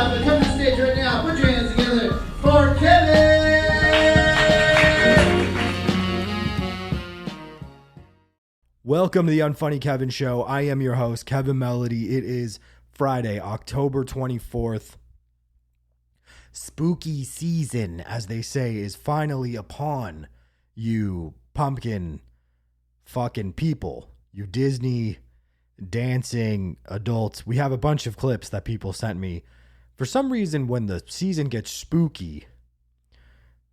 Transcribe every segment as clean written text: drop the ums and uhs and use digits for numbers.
Come to the stage right now. Put your hands together for Kevin. Welcome to the Unfunny Kevin Show. I am your host, Kevin Melody. It is Friday, October 24th. Spooky season, as they say, is finally upon you pumpkin fucking people. You Disney dancing adults. We have a bunch of clips that people sent me. For some reason, when the season gets spooky,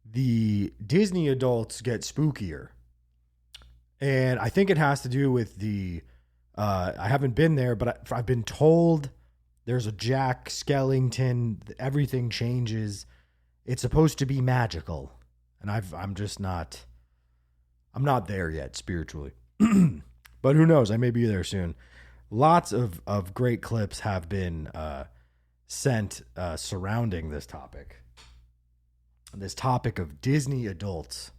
the Disney adults get spookier. And I think it has to do with the, I haven't been there, but I've been told there's a Jack Skellington, everything changes. It's supposed to be magical. And I'm not there yet spiritually. But who knows? I may be there soon. Lots of great clips have been sent surrounding this topic. This topic of Disney adults.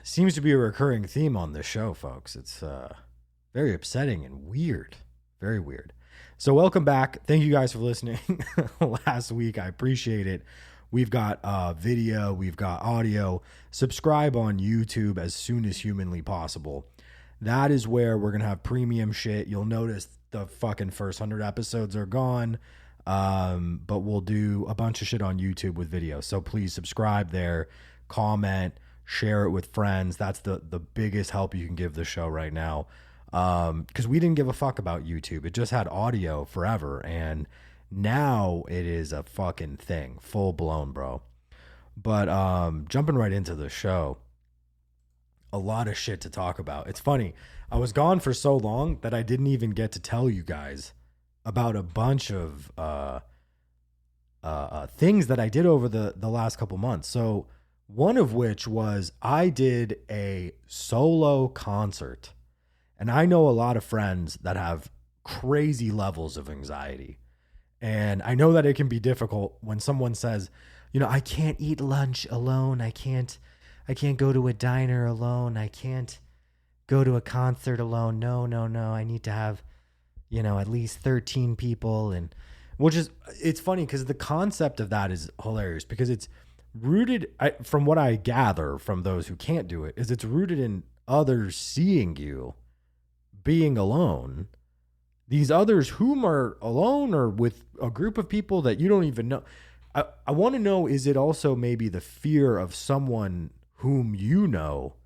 Seems to be a recurring theme on this show, folks. It's very upsetting and weird. Very weird. So welcome back. Thank you guys for listening last week. I appreciate it. We've got video. We've got audio. Subscribe on YouTube as soon as humanly possible. That is where we're going to have premium shit. You'll notice the fucking first 100 episodes are gone. But we'll do a bunch of shit on YouTube with video. So please subscribe there. Comment. Share it with friends. That's the biggest help you can give the show right now. Because we didn't give a fuck about YouTube. It just had audio forever. And now it is a fucking thing. Full blown, bro. But jumping right into the show. A lot of shit to talk about. It's funny. I was gone for so long that I didn't even get to tell you guys about a bunch of things that I did over the last couple months. So one of which was I did a solo concert. And I know a lot of friends that have crazy levels of anxiety. And I know that it can be difficult when someone says, you know, I can't eat lunch alone. I can't go to a diner alone. I can't go to a concert alone. No. I need to have, you know, at least 13 people. And which is, it's funny because the concept of that is hilarious because it's rooted, from what I gather from those who can't do it, is it's rooted in others seeing you being alone. These others whom are alone or with a group of people that you don't even know. I want to know, is it also maybe the fear of someone whom you know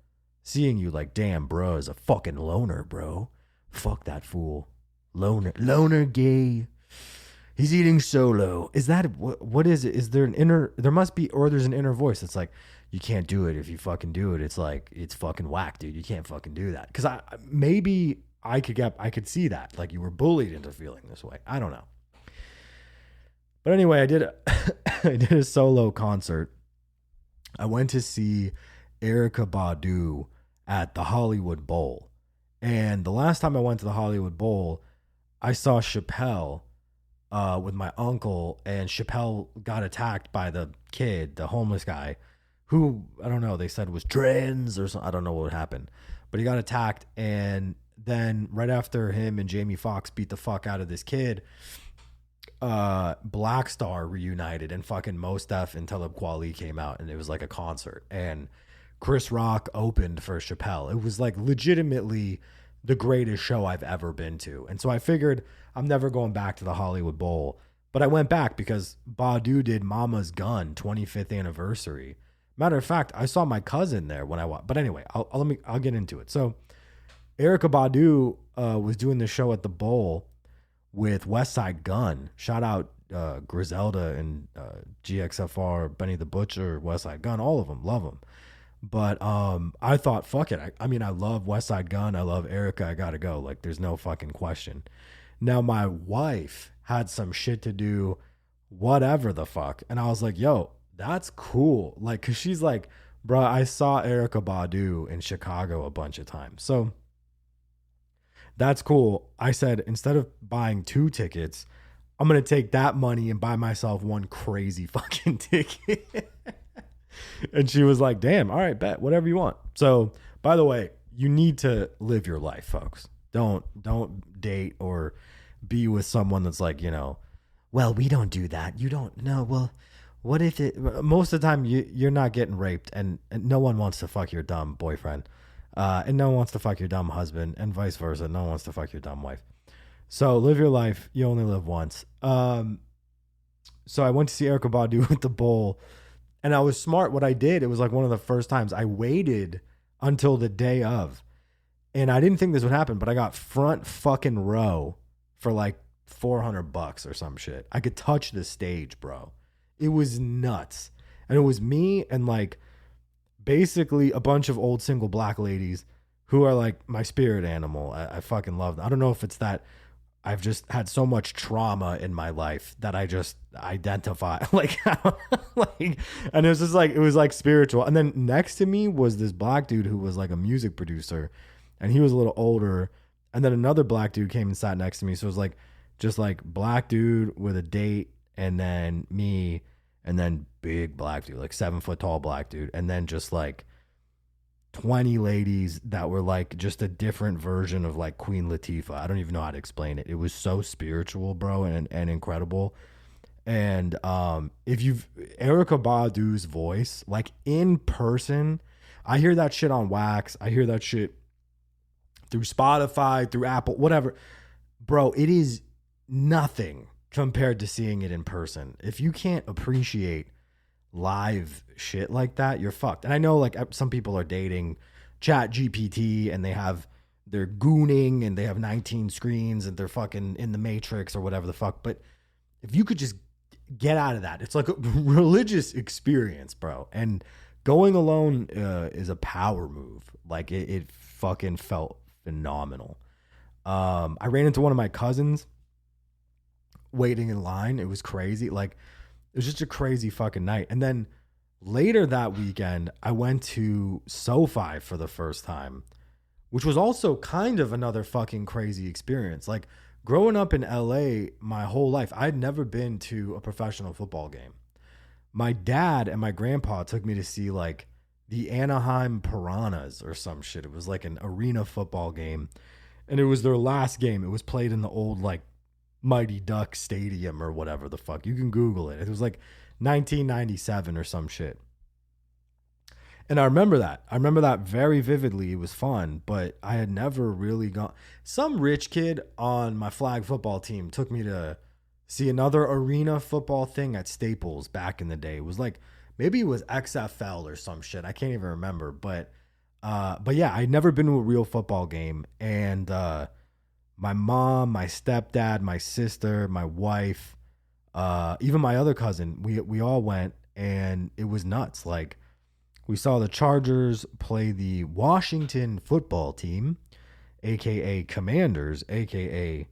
seeing you like, damn, bro is a fucking loner, bro. Fuck that fool. Loner gay. He's eating solo. Is that, what is it? Is there an inner, there must be, or there's an inner voice that's like, you can't do it. If you fucking do it, it's like, it's fucking whack, dude. You can't fucking do that. Cause I could see that. Like you were bullied into feeling this way. I don't know. But anyway, I did a solo concert. I went to see Erykah Badu at the Hollywood Bowl. And the last time I went to the Hollywood Bowl, I saw Chappelle with my uncle, and Chappelle got attacked by the kid, the homeless guy, who, I don't know, they said was trans or something. I don't know what happened. But he got attacked, and then right after him and Jamie Foxx beat the fuck out of this kid, Black Star reunited, and fucking Mos Def and Talib Kweli came out, and it was like a concert, and Chris Rock opened for Chappelle. It was like legitimately the greatest show I've ever been to. And so I figured I'm never going back to the Hollywood Bowl, but I went back because Badu did Mama's Gun 25th anniversary. Matter of fact, I saw my cousin there when I watched, but anyway, I'll get into it. So Erykah Badu was doing this show at the Bowl with West Side Gun. Shout out Griselda and GXFR, Benny the Butcher, West Side Gun, all of them, love them. But I thought, fuck it. I mean, I love West Side Gun. I love Erykah. I gotta go. Like, there's no fucking question. Now, my wife had some shit to do, whatever the fuck. And I was like, yo, that's cool. Like, cause she's like, bro, I saw Erykah Badu in Chicago a bunch of times. So that's cool. I said, instead of buying 2 tickets, I'm going to take that money and buy myself 1 crazy fucking ticket. And she was like, damn, all right, bet, whatever you want. So, by the way, you need to live your life, folks. Don't date or be with someone that's like, you know, well, we don't do that. You don't know. Well, what if it, most of the time you're not getting raped and no one wants to fuck your dumb boyfriend. And no one wants to fuck your dumb husband and vice versa. No one wants to fuck your dumb wife. So live your life. You only live once. So I went to see Erykah Badu at the Bowl, and I was smart. What I did, it was like one of the first times I waited until the day of, and I didn't think this would happen, but I got front fucking row for like $400 or some shit. I could touch the stage, bro. It was nuts. And it was me and like basically a bunch of old single black ladies who are like my spirit animal. I fucking love them. I don't know if it's that I've just had so much trauma in my life that I just identify like, and it was just like, it was like spiritual. And then next to me was this black dude who was like a music producer, and he was a little older. And then another black dude came and sat next to me. So it was like, just like black dude with a date, and then me, and then big black dude, like 7 foot tall black dude. And then just like 20 ladies that were like just a different version of like Queen Latifah. I don't even know how to explain it. It was so spiritual, bro, and incredible. And if you've Erykah Badu's voice, like in person, I hear that shit on wax. I hear that shit through Spotify, through Apple, whatever. Bro, it is nothing compared to seeing it in person. If you can't appreciate live shit like that, you're fucked. And I know like some people are dating Chat GPT and they're gooning and they have 19 screens and they're fucking in the Matrix or whatever the fuck. But if you could just get out of that, it's like a religious experience, bro. And going alone is a power move. Like it fucking felt phenomenal. I ran into one of my cousins waiting in line. It was crazy. Like, it was just a crazy fucking night. And then later that weekend, I went to SoFi for the first time, which was also kind of another fucking crazy experience. Like, growing up in LA my whole life, I'd never been to a professional football game. My dad and my grandpa took me to see like the Anaheim Piranhas or some shit. It was like an arena football game, and it was their last game. It was played in the old like Mighty Duck Stadium or whatever the fuck. You can Google it. It was like 1997 or some shit. And I remember that. I remember that very vividly. It was fun, but I had never really gone. Some rich kid on my flag football team took me to see another arena football thing at Staples back in the day. It was like, maybe it was XFL or some shit. I can't even remember. But yeah, I'd never been to a real football game. And my mom, my stepdad, my sister, my wife, even my other cousin, we all went, and it was nuts. Like, we saw the Chargers play the Washington football team, aka Commanders, aka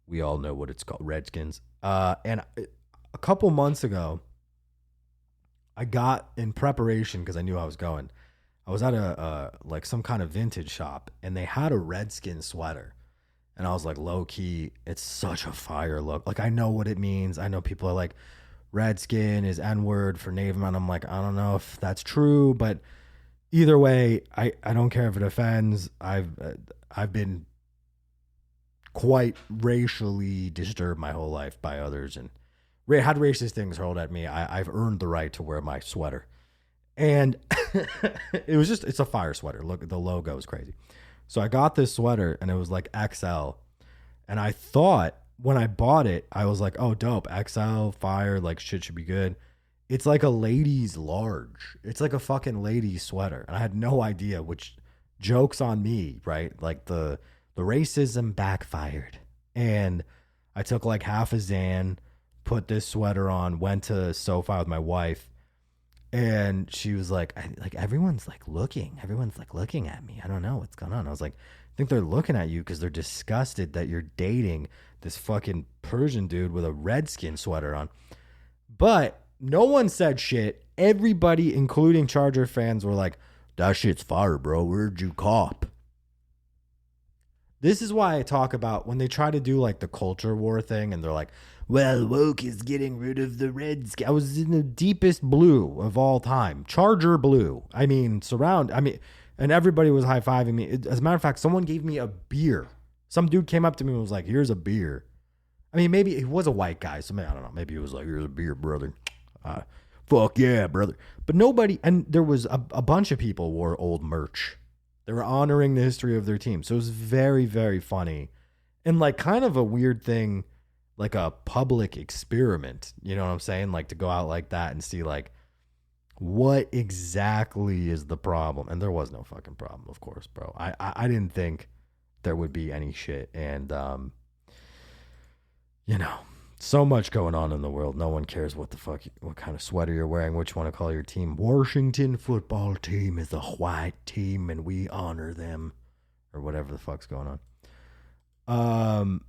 we all know what it's called, Redskins. And a couple months ago, I got in preparation because I knew I was going. I was at a like some kind of vintage shop, and they had a Redskin sweater, and I was like, low key, it's such a fire look. Like, I know what it means. I know people are like, Redskin is N-word for Native Man. I'm like, I don't know if that's true, but either way, I don't care if it offends. I've been quite racially disturbed my whole life by others, and had racist things hurled at me. I've earned the right to wear my sweater. And it's a fire sweater. Look, the logo is crazy. So I got this sweater, and it was like XL. And I thought when I bought it, I was like, oh, dope. XL, fire, like shit should be good. It's like a ladies large. It's like a fucking ladies sweater. And I had no idea, which joke's on me, right? Like the racism backfired. And I took like half a Xan, put this sweater on, went to SoFi with my wife. And she was like, everyone's like looking at me. I don't know what's going on. I was like, I think they're looking at you because they're disgusted that you're dating this fucking Persian dude with a Redskin sweater on. But no one said shit. Everybody, including Charger fans, were like, that shit's fire, bro. Where'd you cop? This is why I talk about when they try to do like the culture war thing, and they're like, well, woke is getting rid of the Redskins. I was in the deepest blue of all time. Charger blue. I mean, and everybody was high-fiving me. As a matter of fact, someone gave me a beer. Some dude came up to me and was like, here's a beer. I mean, maybe he was a white guy, so maybe, I don't know. Maybe he was like, "Here's a beer, brother." Fuck yeah, brother. But nobody, and there was a bunch of people wore old merch. They were honoring the history of their team. So it was very, very funny. And like kind of a weird thing, like a public experiment. You know what I'm saying? Like to go out like that and see like what exactly is the problem. And there was no fucking problem, of course, bro. I didn't think there would be any shit. And, you know, so much going on in the world. No one cares what the fuck, what kind of sweater you're wearing, what you want to call your team. Washington football team is a white team and we honor them, or whatever the fuck's going on.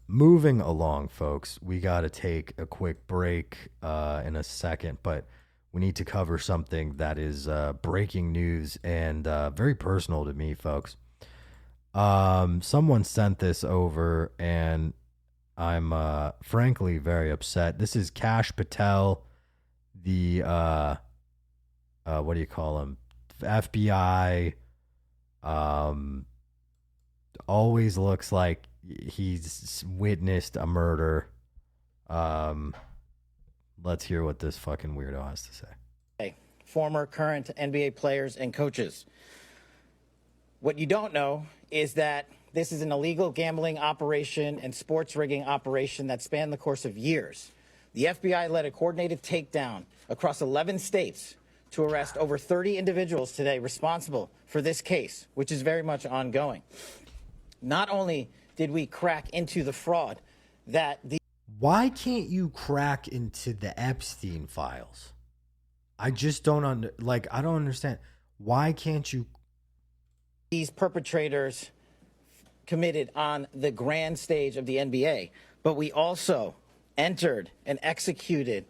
Moving along, folks, we got to take a quick break in a second, but we need to cover something that is breaking news and very personal to me, folks. Someone sent this over and I'm frankly very upset. This is Kash Patel, the what do you call him? FBI. Always looks like he's witnessed a murder. Let's hear what this fucking weirdo has to say. Hey, former, current NBA players and coaches. What you don't know is that this is an illegal gambling operation and sports rigging operation that spanned the course of years. The FBI led a coordinated takedown across 11 states to arrest over 30 individuals today responsible for this case, which is very much ongoing. Not only did we crack into the fraud that the... Why can't you crack into the Epstein files? I just don't I don't understand. Why can't you? These perpetrators committed on the grand stage of the NBA, but we also entered and executed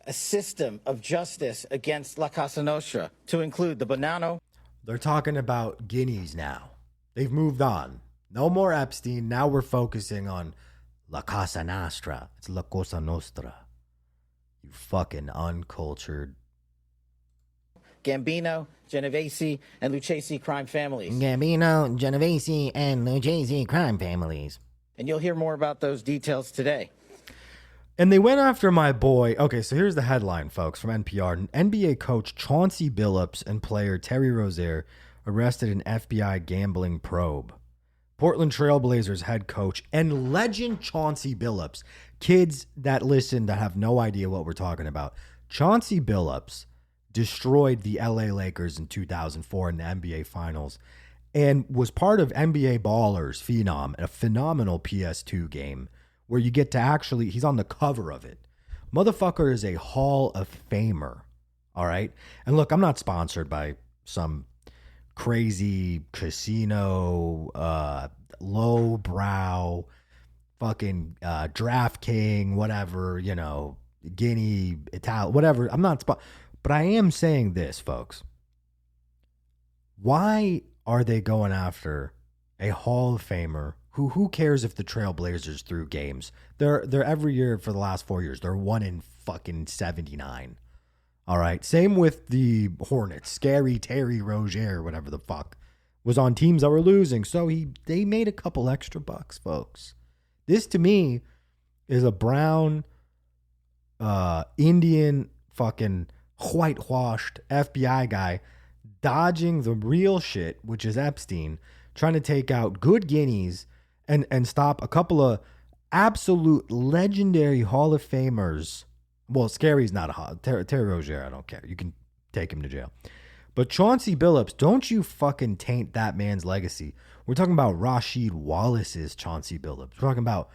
a system of justice against La Casa Nostra to include the Bonanno. They're talking about guineas now. They've moved on. No more Epstein. Now we're focusing on La Casa Nostra. It's La Cosa Nostra. You fucking uncultured. Gambino, Genovese, and Lucchese crime families. Gambino, Genovese, and Lucchese crime families. And you'll hear more about those details today. And they went after my boy. Okay, so here's the headline, folks, from NPR. NBA coach Chauncey Billups and player Terry Rozier arrested in FBI gambling probe. Portland Trailblazers head coach and legend Chauncey Billups. Kids that listen that have no idea what we're talking about. Chauncey Billups destroyed the LA Lakers in 2004 in the NBA Finals and was part of NBA Ballers Phenom, a phenomenal PS2 game where you get to actually, he's on the cover of it. Motherfucker is a Hall of Famer, all right? And look, I'm not sponsored by some crazy casino, lowbrow, fucking DraftKings, whatever, you know, Guinea, Italy, whatever. I'm not but I am saying this, folks. Why are they going after a Hall of Famer who cares if the Trailblazers threw games? They're every year for the last 4 years. They're 1 in fucking 79. All right. Same with the Hornets. Scary Terry Rozier, whatever the fuck, was on teams that were losing. So they made a couple extra bucks, folks. This to me is a brown Indian fucking whitewashed FBI guy dodging the real shit, which is Epstein, trying to take out good guineas and stop a couple of absolute legendary Hall of Famers. Well, Scary's not a Hall. Terry Rozier, I don't care. You can take him to jail. But Chauncey Billups, don't you fucking taint that man's legacy. We're talking about Rasheed Wallace's Chauncey Billups. We're talking about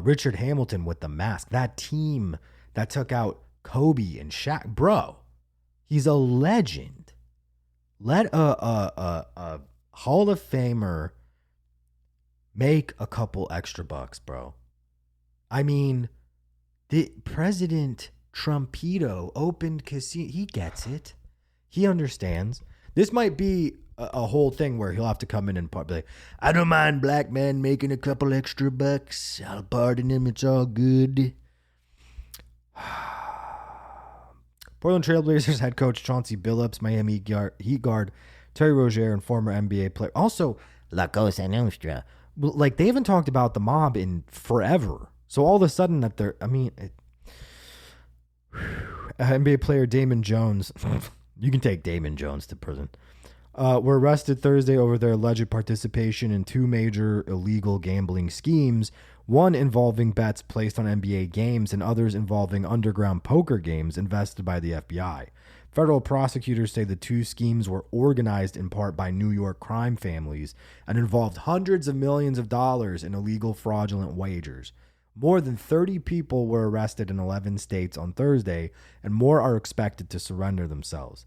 Richard Hamilton with the mask. That team that took out Kobe and Shaq. Bro, he's a legend. Let a Hall of Famer make a couple extra bucks, bro. I mean, the President Trumpito opened casino. He gets it. He understands. This might be a whole thing where he'll have to come in and be like, I don't mind black man making a couple extra bucks. I'll pardon him. It's all good. Portland Trailblazers head coach Chauncey Billups, Miami Heat guard Terry Rozier, and former NBA player. Also, La Cosa Nostra Like, they haven't talked about the mob in forever. So all of a sudden that they're, NBA player Damon Jones, you can take Damon Jones to prison, were arrested Thursday over their alleged participation in two major illegal gambling schemes, one involving bets placed on NBA games and others involving underground poker games invested by the FBI. Federal prosecutors say the two schemes were organized in part by New York crime families and involved hundreds of millions of dollars in illegal fraudulent wagers. More than 30 people were arrested in 11 states on Thursday, and more are expected to surrender themselves.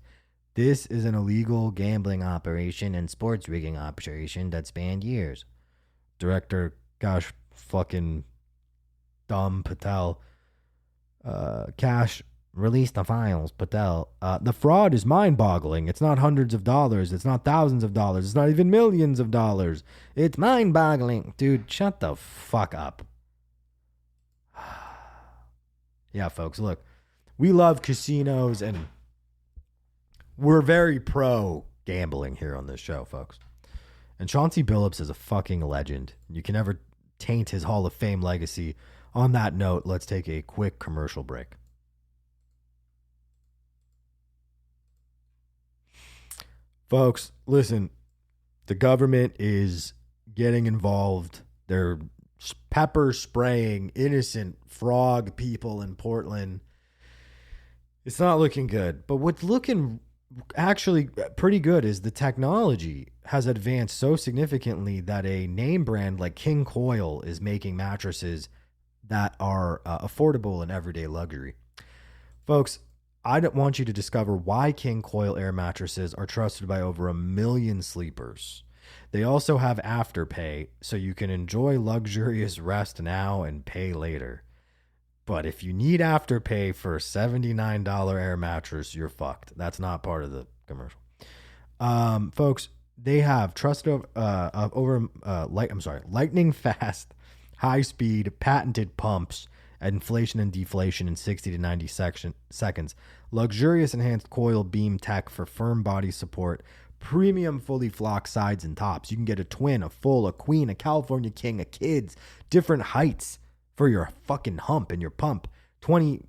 This is an illegal gambling operation and sports rigging operation that spanned years. Director, gosh, fucking dumb Patel, Cash released the files, Patel. The fraud is mind-boggling. It's not hundreds of dollars. It's not thousands of dollars. It's not even millions of dollars. It's mind-boggling. Dude, shut the fuck up. Yeah, folks, look, we love casinos and we're very pro gambling here on this show, folks. And Chauncey Billups is a fucking legend. You can never taint his Hall of Fame legacy. On that note, let's take a quick commercial break. Folks, listen, the government is getting involved. They're pepper spraying innocent frog people in Portland. It's not looking good. But what's looking actually pretty good is the technology has advanced so significantly that a name brand like King Coil is making mattresses that are affordable and everyday luxury. Folks, I don't want you to discover why King Coil air mattresses are trusted by over 1 million sleepers. They also have Afterpay, so you can enjoy luxurious rest now and pay later. But if you need Afterpay for a $79 air mattress, you're fucked. That's not part of the commercial. Folks, they have lightning fast, high speed, patented pumps, inflation and deflation in 60 to 90 seconds, luxurious enhanced coil beam tech for firm body support, premium fully flocked sides and tops. You can get a twin, a full, a queen, a California king, a kids, different heights for your fucking hump and your pump, 20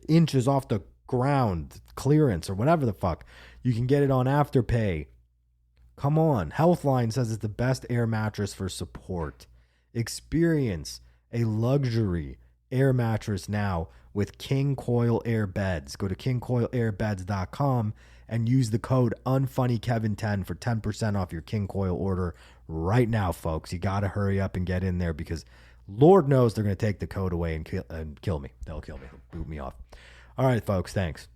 inches off the ground clearance or whatever the fuck. You can get it on Afterpay. Come on. Healthline says it's the best air mattress for support. Experience a luxury air mattress now with King Coil Air Beds. Go to kingcoilairbeds.com and use the code UnfunnyKevin10 for 10% off your King Coil order right now, folks. You got to hurry up and get in there because Lord knows they're going to take the code away and kill me. They'll kill me. They'll boot me off. All right, folks, thanks.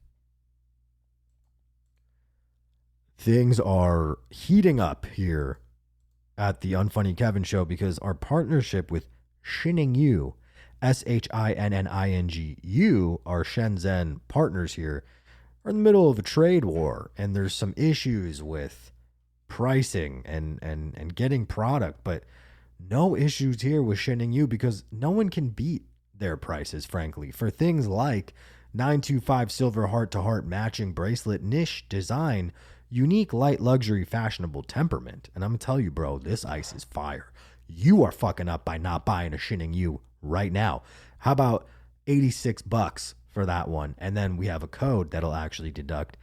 Things are heating up here at the Unfunny Kevin Show because our partnership with Xinning, SHINNINGU, our Shenzhen partners here, are in the middle of a trade war, and there's some issues with pricing and getting product, but no issues here with Xinning because no one can beat their prices, frankly, for things like 925 silver heart-to-heart matching bracelet, niche design, unique light luxury fashionable temperament. And I'm going to tell you, bro, this ice is fire. You are fucking up by not buying a Xinning right now. How about $86 for that one? And then we have a code that'll actually deduct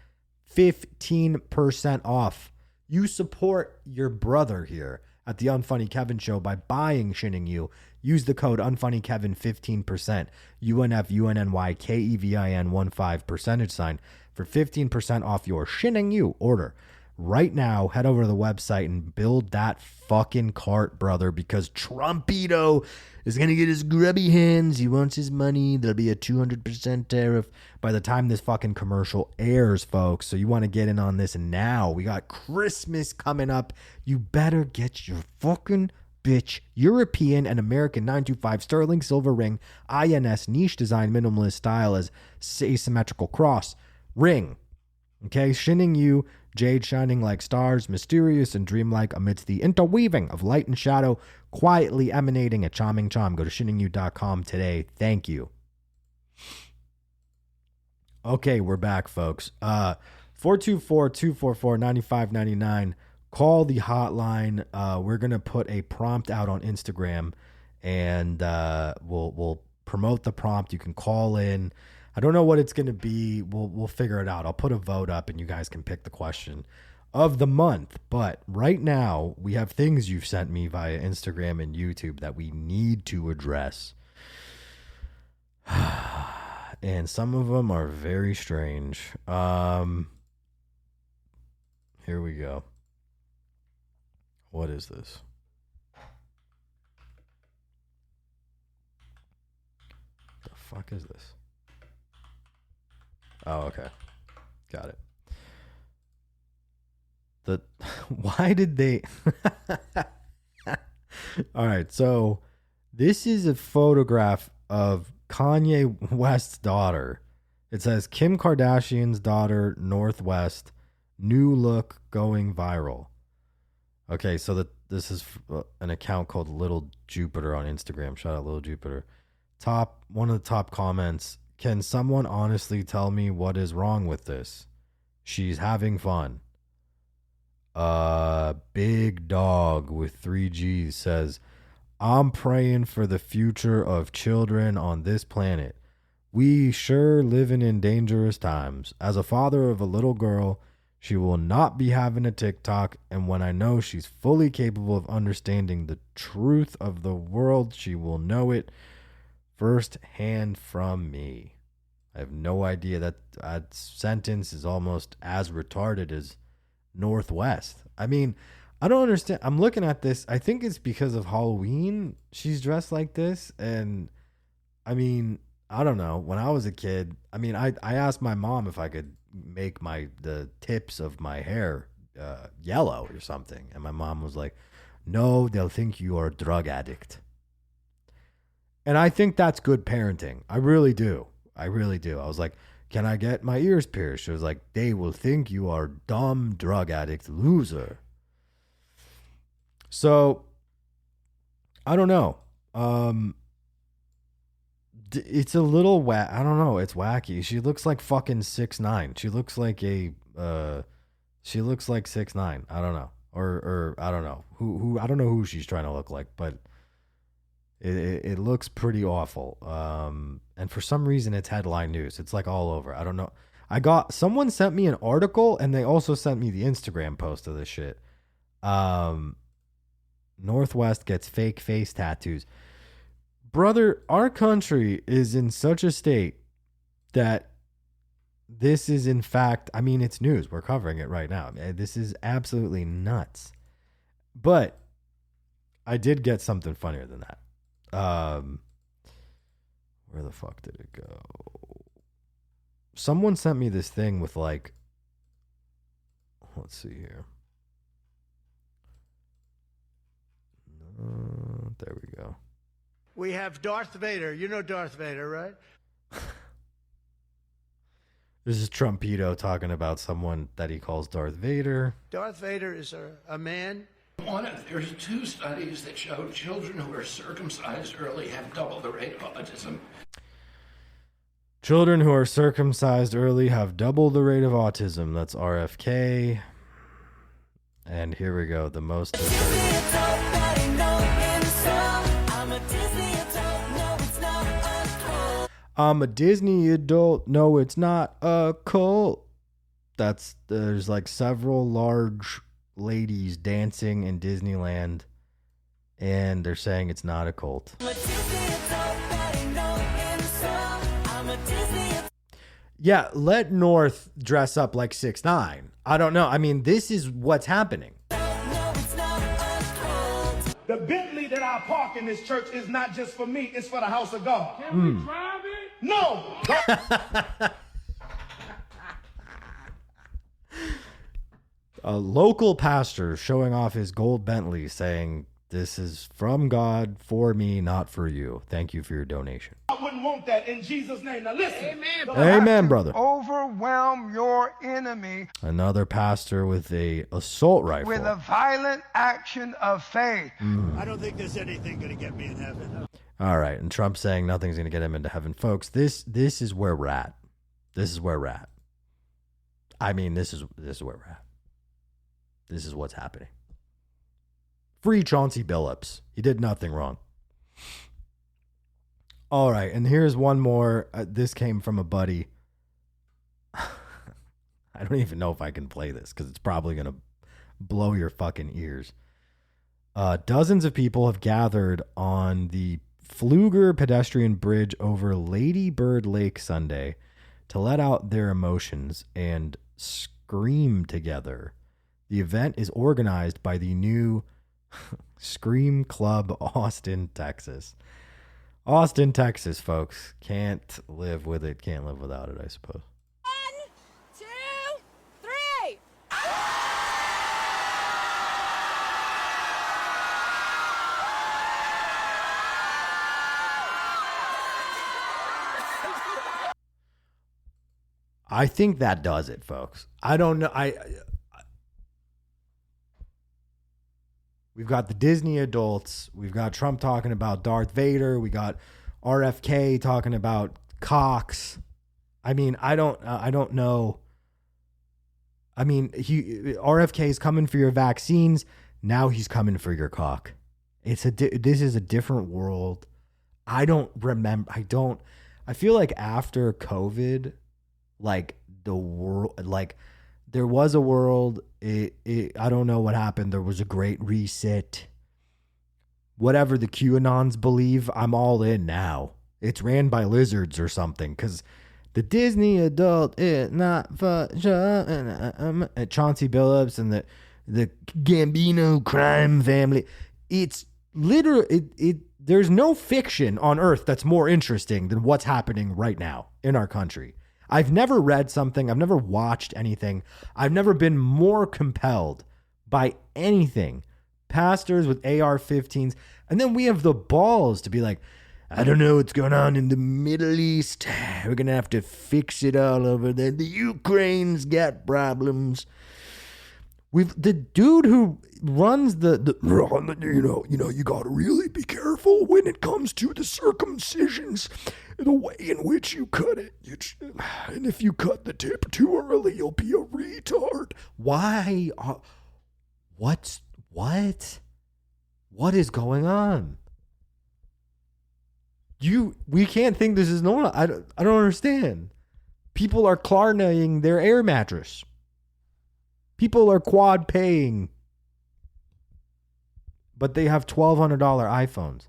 15% off. You support your brother here at the Unfunny Kevin Show by buying Xinning. Use the code UnfunnyKevin15%, UNFUNNYKEVIN15% for 15% off your Xinning order. Right now, head over to the website and build that fucking cart, brother, because Trumpito is going to get his grubby hands. He wants his money. There'll be a 200% tariff by the time this fucking commercial airs, folks. So you want to get in on this now. We got Christmas coming up. You better get your fucking bitch European and American 925 sterling silver ring, INS niche design minimalist style as asymmetrical cross ring. Okay, Xinning, jade shining like stars, mysterious and dreamlike amidst the interweaving of light and shadow, quietly emanating a charming charm. Go to Xinning.com today. Thank you. Okay, we're back, folks. 424-244-9599. call the hotline. We're going to put a prompt out on Instagram, and we'll promote the prompt. You can call in. I don't know what it's going to be. We'll figure it out. I'll put a vote up, and you guys can pick the question of the month. But right now, we have things you've sent me via Instagram and YouTube that we need to address. And some of them are very strange. Here we go. What is this? The fuck is this? Oh, okay. Got it. Why did they... All right, so this is a photograph of Kanye West's daughter. It says Kim Kardashian's daughter, Northwest, new look going viral. Okay, so this is an account called Little Jupiter on Instagram. Shout out Little Jupiter. One of the top comments, can someone honestly tell me what is wrong with this? She's having fun. Big Dog with 3 G's says, I'm praying for the future of children on this planet. We sure living in dangerous times. As a father of a little girl, she will not be having a TikTok, and when I know she's fully capable of understanding the truth of the world, she will know it firsthand from me. I have no idea. That sentence is almost as retarded as Northwest. I mean, I don't understand. I'm looking at this. I think it's because of Halloween she's dressed like this. And I mean, I don't know. When I was a kid, I mean, I asked my mom if I could make the tips of my hair yellow or something. And my mom was like, no, they'll think you are a drug addict. And I think that's good parenting. I really do. I was like, can I get my ears pierced? She was like, they will think you are dumb drug addict loser. So, I don't know. It's a little I don't know. It's wacky. She looks like fucking 6'9". She looks like 6'9". I don't know. Or I don't know. I don't know who she's trying to look like, but it looks pretty awful. And for some reason it's headline news. It's like all over. I don't know. Someone sent me an article, and they also sent me the Instagram post of this shit. Northwest gets fake face tattoos. Brother, our country is in such a state that this is, in fact, I mean, it's news. We're covering it right now. This is absolutely nuts. But I did get something funnier than that. Where the fuck did it go? Someone sent me this thing with like, let's see here. There we go. We have Darth Vader. You know Darth Vader, right? This is Trumpito talking about someone that he calls Darth Vader. Darth Vader is a man. There's 2 studies that show children who are circumcised early have double the rate of autism. Children who are circumcised early have double the rate of autism. That's RFK. And here we go. The most... I'm a Disney adult. No, it's not a cult. There's like several large ladies dancing in Disneyland, and they're saying it's not a cult. Yeah, let North dress up like 6ix9ine. I don't know. I mean, this is what's happening. The Bentley that I park in this church is not just for me, it's for the house of God. Can we drive it? No! A local pastor showing off his gold Bentley saying, this is from God for me, not for you. Thank you for your donation. I wouldn't want that in Jesus' name. Now listen. Amen, brother. Overwhelm your enemy Another pastor with a assault rifle. with a violent action of faith. I don't think there's anything going to get me in heaven. All right, and Trump saying nothing's going to get him into heaven. Folks, this is where we're at. This is where we're at. I mean, this is where we're at. This is what's happening. Free Chauncey Billups. He did nothing wrong. All right, and here's one more. This came from a buddy. I don't even know if I can play this because it's probably going to blow your fucking ears. Dozens of people have gathered on the Pfluger pedestrian bridge over Lady Bird Lake Sunday to let out their emotions and scream together. The event is organized by the new Scream Club Austin, Texas. Austin, Texas, folks. Can't live with it. Can't live without it, I suppose. 1, 2, 3. I think that does it, folks. I don't know. We've got the Disney adults. We've got Trump talking about Darth Vader. We got RFK talking about cocks. I mean, I don't know. I mean, RFK is coming for your vaccines. Now he's coming for your cock. This is a different world. I don't remember. I feel like after COVID, like the world, like there was a world. I don't know what happened. There was a great reset. Whatever the QAnons believe, I'm all in now. It's ran by lizards or something, because the Disney adult is not for sure. Chauncey Billups and the Gambino crime family. It's literally, there's no fiction on earth that's more interesting than what's happening right now in our country. I've never read something. I've never watched anything. I've never been more compelled by anything. Pastors with AR-15s. And then we have the balls to be like, I don't know what's going on in the Middle East. We're going to have to fix it all over there. The Ukraine's got problems. The dude who runs you got to really be careful when it comes to the circumcisions, the way in which you cut it. And if you cut the tip too early, you'll be a retard. Why? What is going on? We can't think this is normal. I don't understand. People are Klarna-ing their air mattress. People are quad paying, but they have $1,200 iPhones.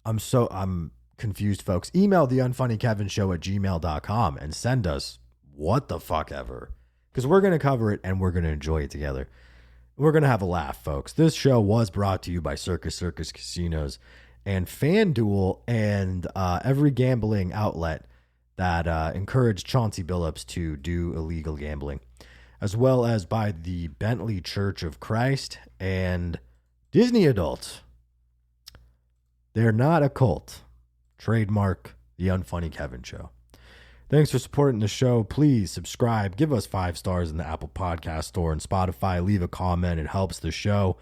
I'm confused, folks. Email TheUnfunnyKevinShow@gmail.com and send us what the fuck ever, because we're going to cover it and we're going to enjoy it together. We're going to have a laugh, folks. This show was brought to you by Circus Casinos and FanDuel and every gambling outlet that encouraged Chauncey Billups to do illegal gambling, as well as by the Bentley Church of Christ and Disney adults. They're not a cult. Trademark The Unfunny Kevin Show. Thanks for supporting the show. Please subscribe. Give us 5 stars in the Apple Podcast Store and Spotify. Leave a comment. It helps the show.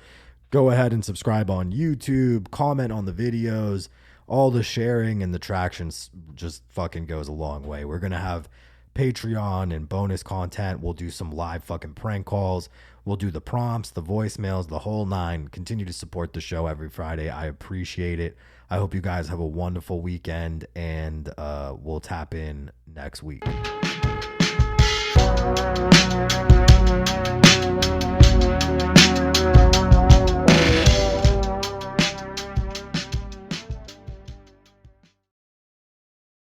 Go ahead and subscribe on YouTube. Comment on the videos. All the sharing and the traction just fucking goes a long way. We're going to have Patreon and bonus content. We'll do some live fucking prank calls. We'll do the prompts, the voicemails, the whole nine. Continue to support the show every Friday. I appreciate it. I hope you guys have a wonderful weekend, and we'll tap in next week.